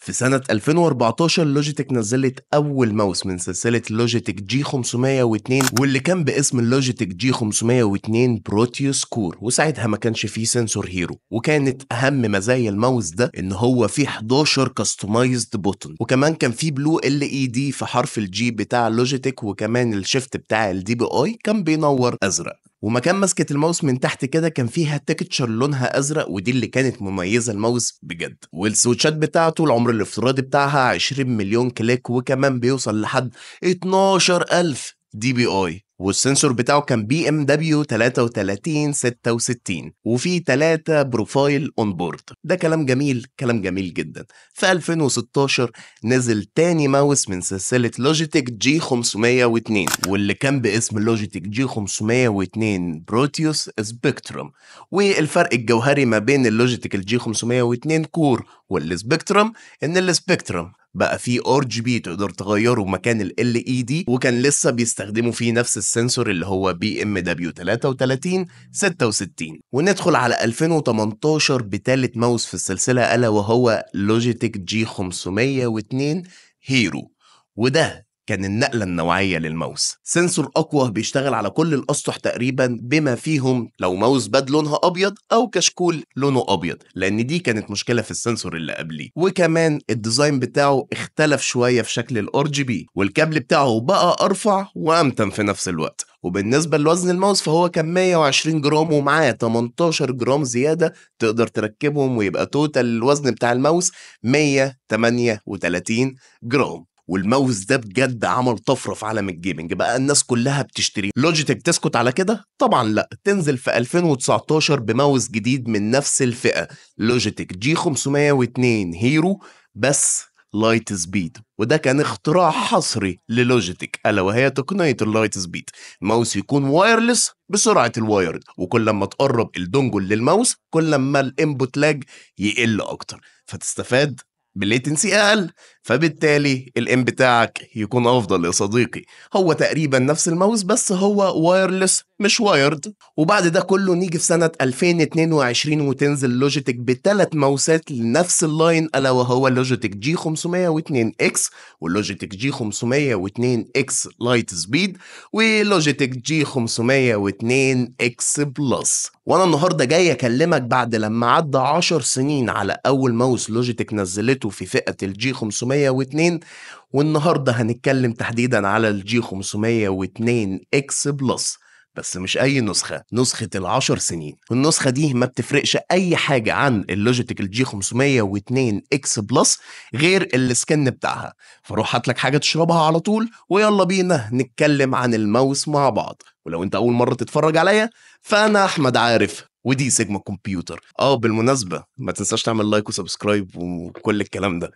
في سنة 2014 لوجيتك نزلت أول ماوس من سلسلة لوجيتك جي 502 واللي كان باسم اللوجيتك جي 502 بروتيوس كور، وساعتها ما كانش فيه سنسور هيرو. وكانت أهم مزايا الماوس ده إن هو فيه 11 كاستمايزد بوتن، وكمان كان فيه بلو LED في حرف الجي بتاع لوجيتك، وكمان الشيفت بتاع الدي بي اي كان بينور أزرق. ومكان مسكة الماوس من تحت كده كان فيها تكتشر لونها ازرق، ودي اللي كانت مميزه الماوس بجد. والسويتشات بتاعته العمر الافتراضي بتاعها 20 مليون كليك، وكمان بيوصل لحد 12000 دي بي اي. والسنسور بتاعه كان بي ام دبليو 3366 وفي 3 بروفايل اون بورد. ده كلام جميل، كلام جميل جدا. في 2016 نزل تاني ماوس من سلسله لوجيتك جي 502 واللي كان باسم لوجيتك جي 502 بروتيوس سبيكترم. والفرق الجوهري ما بين اللوجيتك الجي 502 كور والسبيكترم ان السبيكترم بقى فيه RGB تقدر تغيره مكان ال LED، وكان لسه بيستخدموا فيه نفس السنسور اللي هو BMW 3366. وندخل على 2018 بتالت ماوس في السلسلة ألا وهو لوجيتك جي 502 هيرو، وده كان النقلة النوعية للماوس. سنسور أقوى بيشتغل على كل الأسطح تقريبا، بما فيهم لو ماوس باد لونها أبيض أو كشكول لونه أبيض، لأن دي كانت مشكلة في السنسور اللي قبليه. وكمان الديزاين بتاعه اختلف شوية في شكل ال RGB، والكابل بتاعه بقى أرفع وأمتن في نفس الوقت. وبالنسبة لوزن الماوس فهو كان 120 جرام، ومعاه 18 جرام زيادة تقدر تركبهم، ويبقى توتال الوزن بتاع الماوس 138 جرام. والماوس ده بجد عمل طفره في عالم الجيمنج، بقى الناس كلها بتشتريه. لوجيتك تسكت على كده؟ طبعا لا، تنزل في 2019 بماوس جديد من نفس الفئه، لوجيتك جي 502 هيرو بس لايت سبيد. وده كان اختراع حصري للوجيتك الا وهي تقنيه اللايت سبيد. الماوس يكون وايرلس بسرعه الوايرد، وكل ما تقرب الدونجل للماوس كل ما الانبوت لاج يقل اكتر، فتستفاد بليتنسي اقل، فبالتالي الام بتاعك يكون افضل يا صديقي. هو تقريبا نفس الماوس بس هو وايرلس مش وايرد. وبعد ده كله نيجي في سنة 2022 وتنزل لوجيتك بثلاث ماوسات لنفس اللاين الا وهو لوجيتك جي 502 اكس ولوجيتك جي 502 اكس لايت سبيد ولوجيتك جي 502 اكس بلس. وانا النهارده جاي اكلمك بعد لما عدى 10 سنين على اول ماوس لوجيتك نزلته في فئة الجي 502. والنهارده هنتكلم تحديدا على الجي 502 اكس بلس، بس مش اي نسخة، نسخة ال10 سنين. والنسخة دي ما بتفرقش اي حاجة عن اللوجيتك الجي 502 اكس بلس غير السكن بتاعها. فروح هات لك حاجة تشربها على طول ويلا بينا نتكلم عن الماوس مع بعض. ولو انت اول مرة تتفرج عليا فانا احمد عارف، ودي سيجما كمبيوتر. بالمناسبة ما تنساش تعمل لايك وسبسكرايب وكل الكلام ده.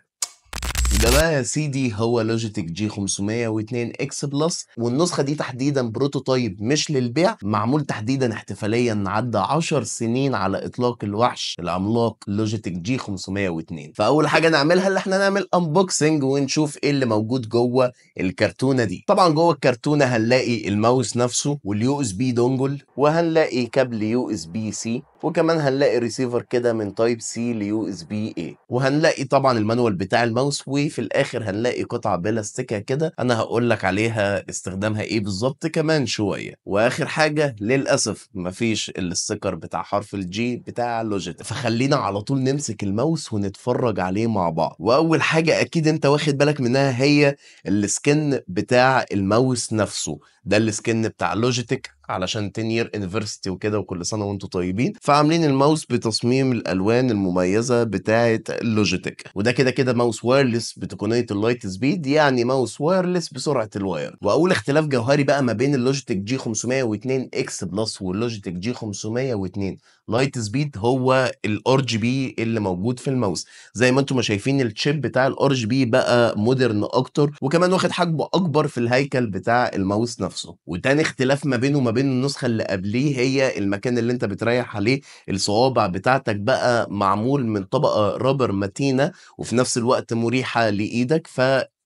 ده بقى يا سيدي هو لوجيتك جي 502 اكس بلس، والنسخة دي تحديدا بروتوتايب مش للبيع، معمول تحديدا احتفاليا عدى 10 سنين على اطلاق الوحش العملاق لوجيتك جي 502. فاول حاجة نعملها اللي احنا نعمل انبوكسنج ونشوف ايه اللي موجود جوه الكرتونة دي. طبعا جوه الكرتونة هنلاقي الماوس نفسه واليو اس بي دونجل، وهنلاقي كابل يو اس بي سي، وكمان هنلاقي ريسيفر كده من تايب سي ليو اس بي اي، وهنلاقي طبعا المانوال بتاع الماوس، وفي الاخر هنلاقي قطعه بلاستيكيه كده انا هقول لك عليها استخدامها ايه بالظبط كمان شويه. واخر حاجه للاسف مفيش الستيكر بتاع حرف الجي بتاع لوجيتك، فخلينا على طول نمسك الماوس ونتفرج عليه مع بعض. واول حاجه اكيد انت واخد بالك منها هي السكن بتاع الماوس نفسه. ده السكن بتاع لوجيتك علشان 10 year anniversary وكده، وكل سنه وانتم طيبين، فعاملين الماوس بتصميم الالوان المميزه بتاعه لوجيتك. وده كده كده ماوس وايرلس بتقنيه اللايت سبيد، يعني ماوس وايرلس بسرعه الواير. واول اختلاف جوهري بقى ما بين اللوجيتك جي 502 اكس بلس واللوجيتك جي 502 لايت سبيد هو الار جي بي اللي موجود في الماوس. زي ما انتم ما شايفين الشيب بتاع الار جي بي بقى مودرن اكتر، وكمان واخد حجمه اكبر في الهيكل بتاع الماوس نفسه. وتاني اختلاف ما بينه وما بين النسخه اللي قبليه هي المكان اللي انت بتريح عليه الصوابع بتاعتك، بقى معمول من طبقه رابر متينه وفي نفس الوقت مريحه لايدك،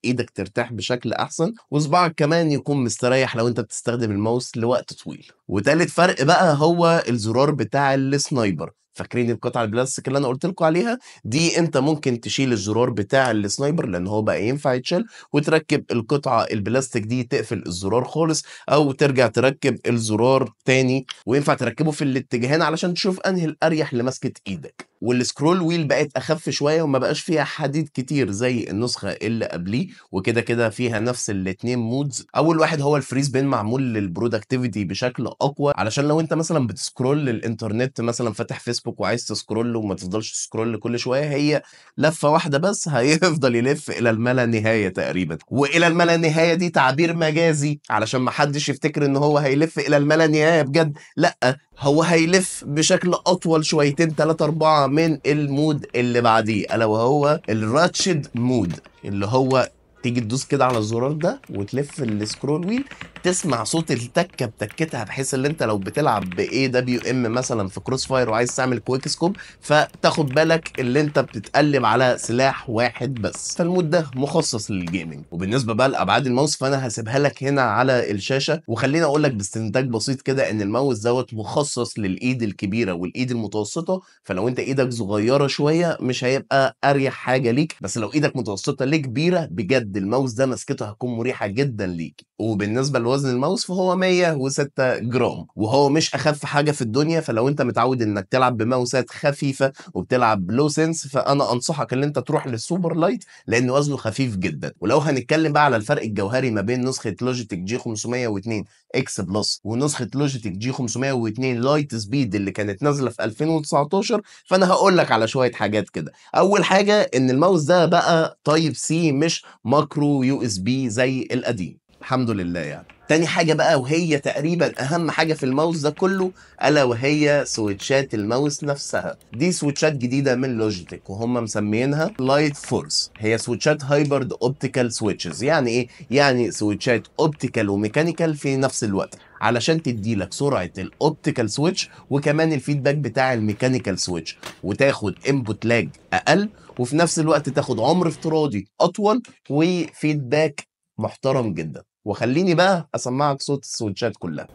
ايدك ترتاح بشكل احسن، وصباعك كمان يكون مستريح لو انت بتستخدم الماوس لوقت طويل. وتالت فرق بقى هو الزرار بتاع السنايبر. فاكرين القطعه البلاستيك اللي انا قلت لكم عليها دي؟ انت ممكن تشيل الزرار بتاع السنايبر لان هو بقى ينفع يتشال، وتركب القطعه البلاستيك دي تقفل الزرار خالص، او ترجع تركب الزرار تاني، وينفع تركبه في الاتجاهين علشان تشوف انهي الاريح لمسكه ايدك. والسكرول ويل بقت اخف شويه وما بقاش فيها حديد كتير زي النسخه اللي قبليه، وكده كده فيها نفس الاتنين مودز. اول واحد هو الفريز بين، معمول للبرودكتيفيتي بشكل اقوى، علشان لو انت مثلا بتسكرول الانترنت مثلا فاتح فيسبوك وعايز تسكرول وما تفضلش تسكرول كل شويه، هي لفه واحده بس هيفضل يلف الى الما لا نهايه تقريبا. والى الما لا نهايه دي تعبير مجازي علشان ما حدش يفتكر ان هو هيلف الى الما لا نهايه بجد، لا، هو هيلف بشكل اطول شويتين 3 4 من المود اللي بعديه، الا وهو الراتشد مود، اللي هو تيجي تدوس كده على الزرار ده وتلف السكرول ويل، تسمع صوت التكه بتكتها، بحيث ان انت لو بتلعب باي دبليو ام مثلا في كروس فاير وعايز تعمل كويك سكوب، فتاخد بالك اللي انت بتتقلب على سلاح واحد بس. فالمود ده مخصص للجيمنج. وبالنسبه بقى لابعاد الماوس فانا هسيبها لك هنا على الشاشه، وخليني اقول لك باستنتاج بسيط كده ان الماوس دوت مخصص للايد الكبيره والايد المتوسطه، فلو انت ايدك صغيره شويه مش هيبقى اريح حاجه ليك، بس لو ايدك متوسطه لكبيره بجد الماوس ده مسكته هتكون مريحه جدا ليك. وبالنسبه لوزن الماوس فهو 106 جرام، وهو مش اخف حاجه في الدنيا، فلو انت متعود انك تلعب بماوسات خفيفه وبتلعب لو سنس فانا انصحك ان انت تروح للسوبر لايت لان وزنه خفيف جدا. ولو هنتكلم بقى على الفرق الجوهري ما بين نسخه لوجيتك جي 502 اكس بلس ونسخه لوجيتك جي 502 لايت سبيد اللي كانت نازله في 2019، فانا هقول لك على شويه حاجات كده. اول حاجه ان الماوس ده بقى تايب سي مش ماكرو يو اس بي زي القديم، الحمد لله يعني. تاني حاجة بقى وهي تقريبا أهم حاجة في الماوس ده كله، ألا وهي سويتشات الماوس نفسها. دي سويتشات جديدة من لوجيتك وهم مسميينها لايت فورس. هي سويتشات هايبرد اوبتيكال سويتشز. يعني إيه؟ يعني سويتشات اوبتيكال وميكانيكال في نفس الوقت، علشان تدي لك سرعة الاوبتيكال سويتش وكمان الفيدباك بتاع الميكانيكال سويتش، وتاخد انبوت لاج أقل، وفي نفس الوقت تاخد عمر افتراضي أطول وفيدباك محترم جدا. وخليني بقى اسمعك صوت السويتشات كلها.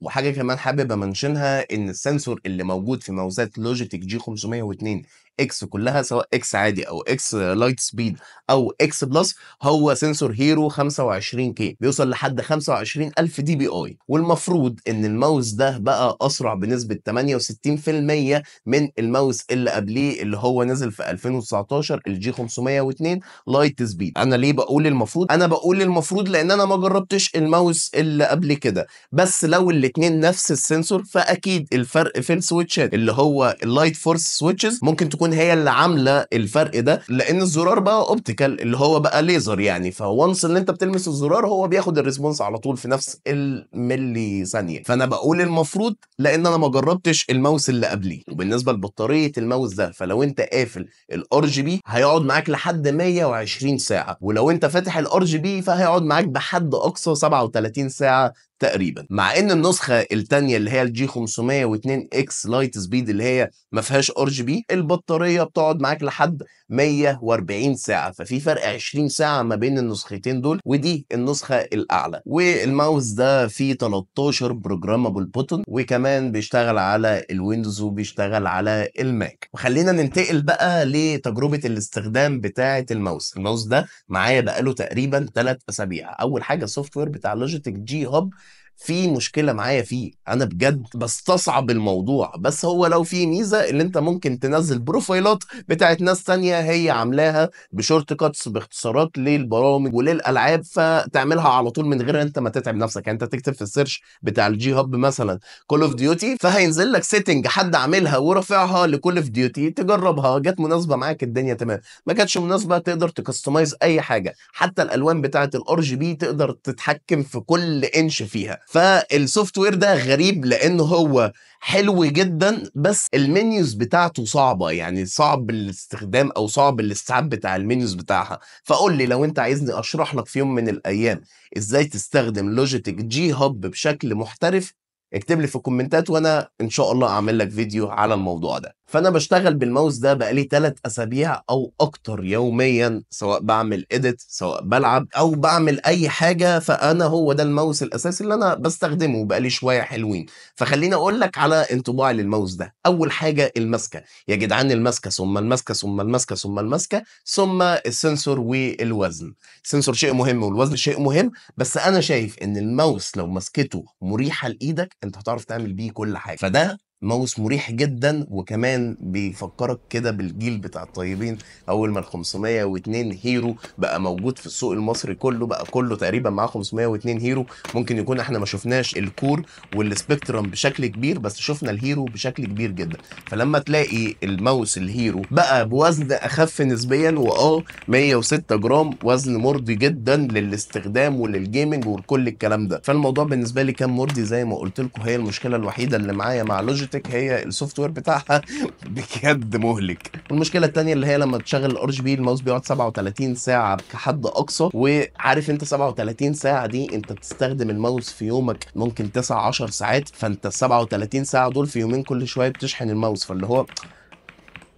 وحاجه كمان حابب امنشنها ان السنسور اللي موجود في ماوسات لوجيتك جي 502 اكس كلها، سواء اكس عادي او اكس لايت سبيد او اكس بلس، هو سنسور هيرو 25 كي بيوصل لحد 25000 دي بي اي. والمفروض ان الماوس ده بقى اسرع بنسبه 68% من الماوس اللي قبليه اللي هو نزل في 2019 الجي 502 لايت سبيد. انا ليه بقول المفروض؟ انا بقول المفروض لان انا ما جربتش الماوس اللي قبل كده، بس لو الاتنين نفس السنسور فاكيد الفرق في السويتشات اللي هو اللايت فورس سويتشز ممكن تكون هي اللي عامله الفرق ده، لان الزرار بقى اوبتيكال اللي هو بقى ليزر يعني، فوانس اللي انت بتلمس الزرار هو بياخد الريسبونس على طول في نفس الملي ثانيه. فانا بقول المفروض لان انا ما جربتش الماوس اللي قبليه. وبالنسبه لبطاريه الماوس ده فلو انت قافل الار جي بي هيقعد معاك لحد 120 ساعه، ولو انت فاتح الار جي بي فهيقعد معاك بحد اقصى 37 ساعه تقريبا. مع ان النسخه الثانيه اللي هي الجي 502 اكس لايت سبيد اللي هي ما فيهاش ار جي بي البطاريه بتقعد معاك لحد 140 ساعه، ففي فرق 20 ساعه ما بين النسختين دول، ودي النسخه الاعلى. والماوس ده فيه 13 بروجرامابل بوتون، وكمان بيشتغل على الويندوز وبيشتغل على الماك. وخلينا ننتقل بقى لتجربه الاستخدام بتاعه الماوس. الماوس ده معايا بقاله تقريبا 3 اسابيع. اول حاجه السوفت وير بتاع لوجيتك جي هاب في مشكله معايا فيه، انا بجد بستصعب الموضوع، بس هو لو في ميزه اللي انت ممكن تنزل بروفايلات بتاعت ناس تانية هي عاملاها بشورت كاتس باختصارات للبرامج وللالعاب، فتعملها على طول من غير انت ما تتعب نفسك. يعني انت تكتب في السيرش بتاع الجي هاب مثلا كول اوف ديوتي فهينزل لك سيتنج حد عاملها ورافعها لكول اوف ديوتي، تجربها جت مناسبه معاك الدنيا تمام، ما كانتش مناسبه تقدر تكستمايز اي حاجه، حتى الالوان بتاعه الار جي بي تقدر تتحكم في كل انش فيها. فالسوفت وير ده غريب لانه هو حلو جدا، بس المنيوز بتاعته صعبه، يعني صعب الاستخدام او صعب الاستيعاب بتاع المنيوز بتاعها. فقول لي لو انت عايزني اشرح لك في يوم من الايام ازاي تستخدم لوجيتك جي هاب بشكل محترف، اكتب لي في الكومنتات وانا ان شاء الله اعمل لك فيديو على الموضوع ده. فانا بشتغل بالماوس ده بقالي 3 اسابيع او اكتر يوميا، سواء بعمل اديت سواء بلعب او بعمل اي حاجه، فانا هو ده الماوس الاساسي اللي انا بستخدمه بقالي شويه حلوين. فخليني اقول لك على انطباعي للماوس ده. اول حاجه المسكه، يا جدعان المسكه ثم المسكه ثم المسكه ثم المسكه ثم السنسور والوزن. السنسور شيء مهم والوزن شيء مهم، بس انا شايف ان الماوس لو مسكته مريحه لايدك انت هتعرف تعمل بيه كل حاجه. فده ماوس مريح جدا، وكمان بيفكرك كده بالجيل بتاع الطيبين. اول ما ال 502 هيرو بقى موجود في السوق المصري كله، بقى كله تقريبا معاه 502 هيرو. ممكن يكون احنا ما شفناش الكور والسبيكترم بشكل كبير، بس شفنا الهيرو بشكل كبير جدا. فلما تلاقي الماوس الهيرو بقى بوزن اخف نسبيا، 106 جرام، وزن مرضي جدا للاستخدام وللجيمنج وكل الكلام ده، فالموضوع بالنسبه لي كان مرضي. زي ما قلت لكم، هي المشكله الوحيده اللي معايا مع لوجيتك هي السوفت وير بتاعها بجد مهلك. والمشكله الثانيه اللي هي لما تشغل الار جي بي الماوس بيقعد 37 ساعه كحد اقصى. وعارف انت 37 ساعه دي انت بتستخدم الماوس في يومك ممكن 9 10 ساعات، فانت ال 37 ساعه دول في يومين كل شويه بتشحن الماوس. فاللي هو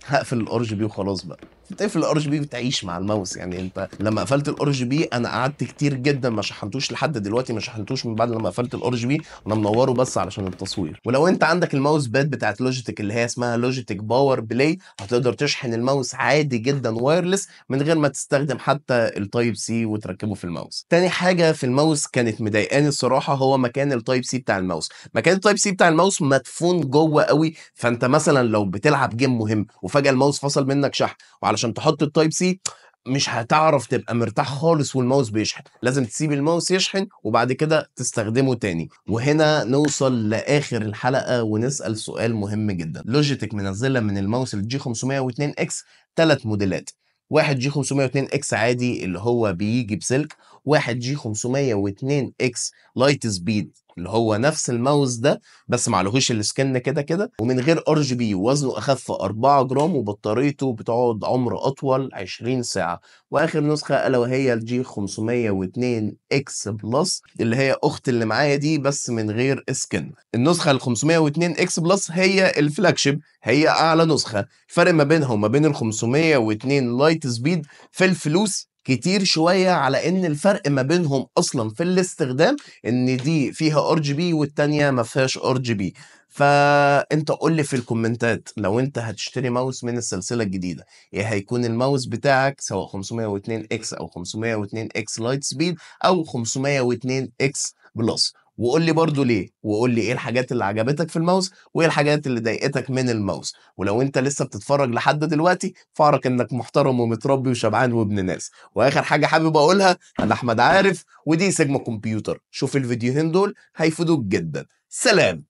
هقفل الار جي بي وخلاص بقى. تقفل الار جي بي بتعيش مع الماوس. يعني انت لما قفلت الار جي بي انا قعدت كتير جدا ما شحنتوش لحد دلوقتي، ما شحنتوش من بعد لما قفلت الار جي بي، انا منوره بس علشان التصوير. ولو انت عندك الماوس باد بتاعت لوجيتك اللي هي اسمها لوجيتك باور بلاي، هتقدر تشحن الماوس عادي جدا وايرلس من غير ما تستخدم حتى التايب سي وتركبه في الماوس. تاني حاجه في الماوس كانت مضايقاني الصراحه هو مكان التايب سي بتاع الماوس. مكان التايب سي بتاع الماوس مدفون جوه قوي، فانت مثلا لو بتلعب جيم مهم وفجاه الماوس فصل منك شحن، وعلشان تحط التايب سي مش هتعرف تبقى مرتاح خالص والماوس بيشحن. لازم تسيب الماوس يشحن وبعد كده تستخدمه تاني. وهنا نوصل لاخر الحلقه ونسال سؤال مهم جدا. لوجيتك منزله من الماوس الجي 502 اكس 3 موديلات. واحد جي 502 اكس عادي اللي هو بيجي بسلك، واحد جي 502 اكس لايت سبيد اللي هو نفس الماوس ده بس معلهوش السكن كده كده ومن غير ار جي بي، وزنه اخف 4 جرام وبطاريته بتقعد عمر اطول 20 ساعه. واخر نسخه الا وهي الجي 502 اكس بلس اللي هي اخت اللي معايا دي بس من غير سكن. النسخه ال 502 اكس بلس هي الفلاج شيب، هي اعلى نسخه. الفرق ما بينها وما بين ال 502 لايت سبيد في الفلوس كتير شويه، على ان الفرق ما بينهم اصلا في الاستخدام ان دي فيها ار جي بي والتانيه ما فيهاش ار جي بي. فانت قول لي في الكومنتات لو انت هتشتري ماوس من السلسله الجديده ايه هيكون الماوس بتاعك، سواء 502 اكس او 502 اكس لايت سبيد او 502 اكس بلس. وقول لي برضو ليه، وقول لي ايه الحاجات اللي عجبتك في الماوس وايه الحاجات اللي ضايقتك من الماوس. ولو انت لسه بتتفرج لحد دلوقتي فاعرف انك محترم ومتربي وشبعان وابن ناس. واخر حاجه حابب اقولها، انا احمد عارف ودي سيجما كمبيوتر. شوف الفيديوهين دول هيفيدوك جدا. سلام.